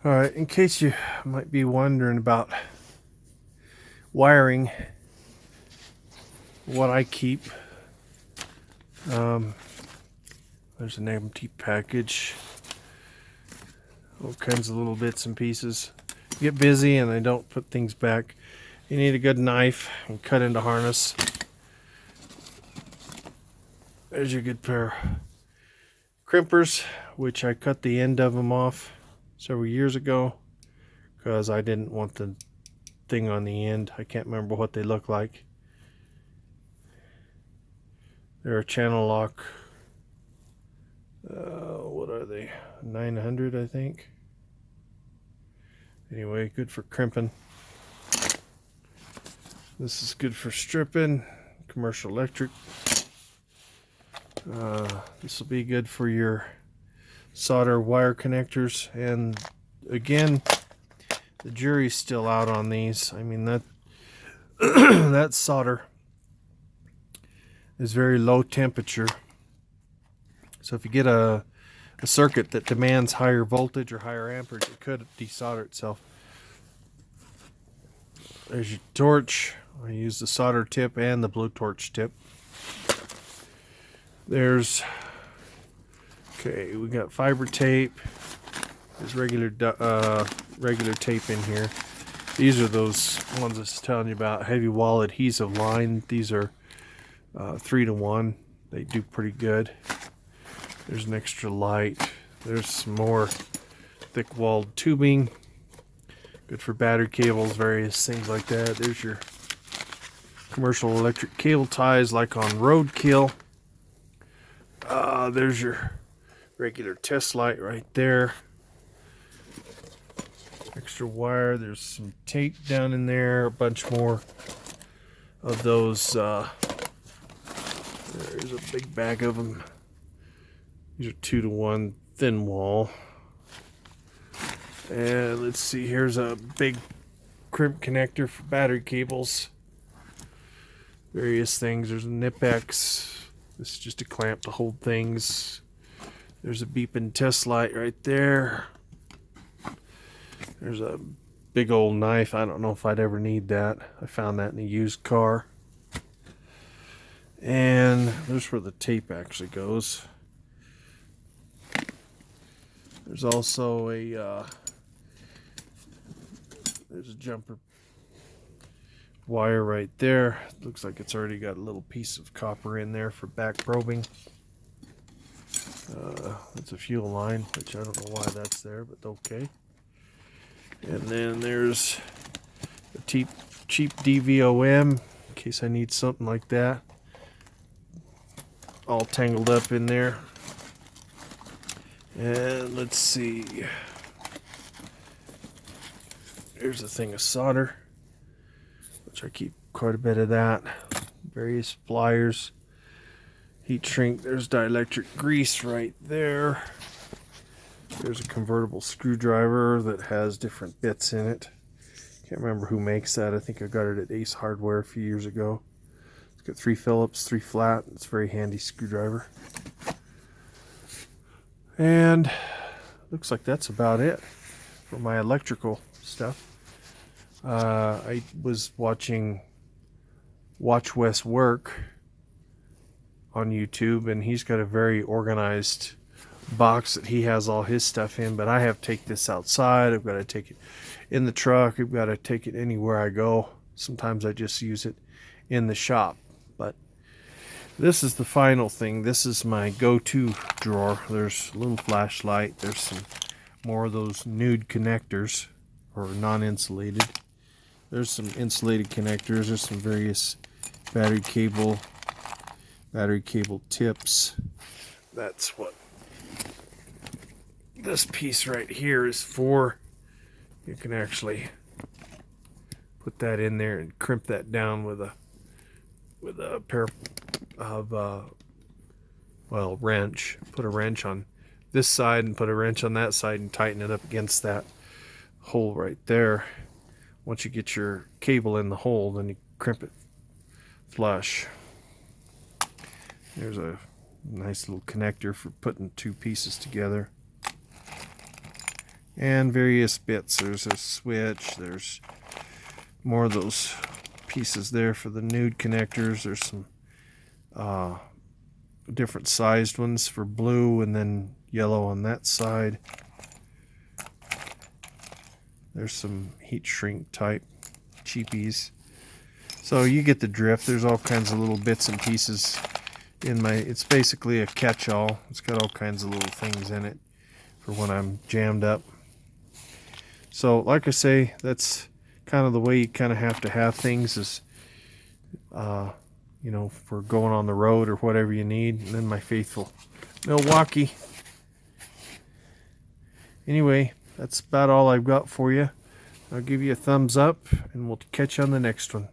Alright, in case you might be wondering about wiring, what I keep, there's an empty package, all kinds of little bits and pieces. You get busy and I don't put things back. You need a good knife and cut into harness. There's your good pair of crimpers, which I cut the end of them off several years ago because I didn't want the thing on the end. I can't remember what they look like. They're a channel lock. What are they? 900, I think. Anyway, good for crimping. This is good for stripping. Commercial electric. This will be good for your solder wire connectors. And again, the jury's still out on these. I mean, that that solder is very low temperature. So if you get a circuit that demands higher voltage or higher amperage, it could desolder itself. There's your torch. I use the solder tip and the blue torch tip. Okay, we got fiber tape. There's regular tape in here. These are those ones I was telling you about, heavy wall adhesive line. These are 3-to-1. They do pretty good. There's an extra light. There's some more thick walled tubing. Good for battery cables, various things like that. There's your commercial electric cable ties like on roadkill. There's your regular test light right there. Extra wire. There's some tape down in there. A bunch more of those. There's a big bag of them. These are 2-to-1 thin wall. And let's see, here's a big crimp connector for battery cables. Various things. There's a Nipex. This is just a clamp to hold things. There's a beeping test light right there. There's a big old knife. I don't know if I'd ever need that. I found that in a used car. And there's where the tape actually goes. There's also there's a jumper wire right there. Looks like it's already got a little piece of copper in there for back probing. That's a fuel line, which I don't know why that's there, but okay. And then there's a cheap DVOM in case I need something like that. All tangled up in there. And let's see. Here's a thing of solder, which I keep quite a bit of that. Various pliers, heat shrink. There's dielectric grease right there. There's a convertible screwdriver that has different bits in it. Can't remember who makes that. I think I got it at Ace Hardware a few years ago. It's got 3 Phillips, 3 flat. It's a very handy screwdriver. And looks like that's about it for my electrical stuff. I was watching Watch Wes work on YouTube, and he's got a very organized box that he has all his stuff in, but I have to take this outside. I've got to take it in the truck. I've got to take it anywhere I go. Sometimes I just use it in the shop, but this is the final thing. This is my go-to drawer. There's a little flashlight. There's some more of those nude connectors, or non-insulated. There's some insulated connectors. There's some various battery cable tips. That's what this piece right here is for. You can actually put that in there and crimp that down with a pair of wrench. Put a wrench on this side and put a wrench on that side and tighten it up against that hole right there. Once you get your cable in the hole, then you crimp it flush. There's a nice little connector for putting 2 pieces together. and various bits. There's a switch, there's more of those pieces there for the nude connectors. There's some different sized ones for blue and then yellow on that side. There's some heat shrink type cheapies. So you get the drift. There's all kinds of little bits and pieces in my, it's basically a catch-all. It's got all kinds of little things in it for when I'm jammed up. So like I say, that's kind of the way you kind of have to have things, is you know, for going on the road or whatever you need. And then my faithful Milwaukee. Anyway, that's about all I've got for you. I'll give you a thumbs up and we'll catch you on the next one.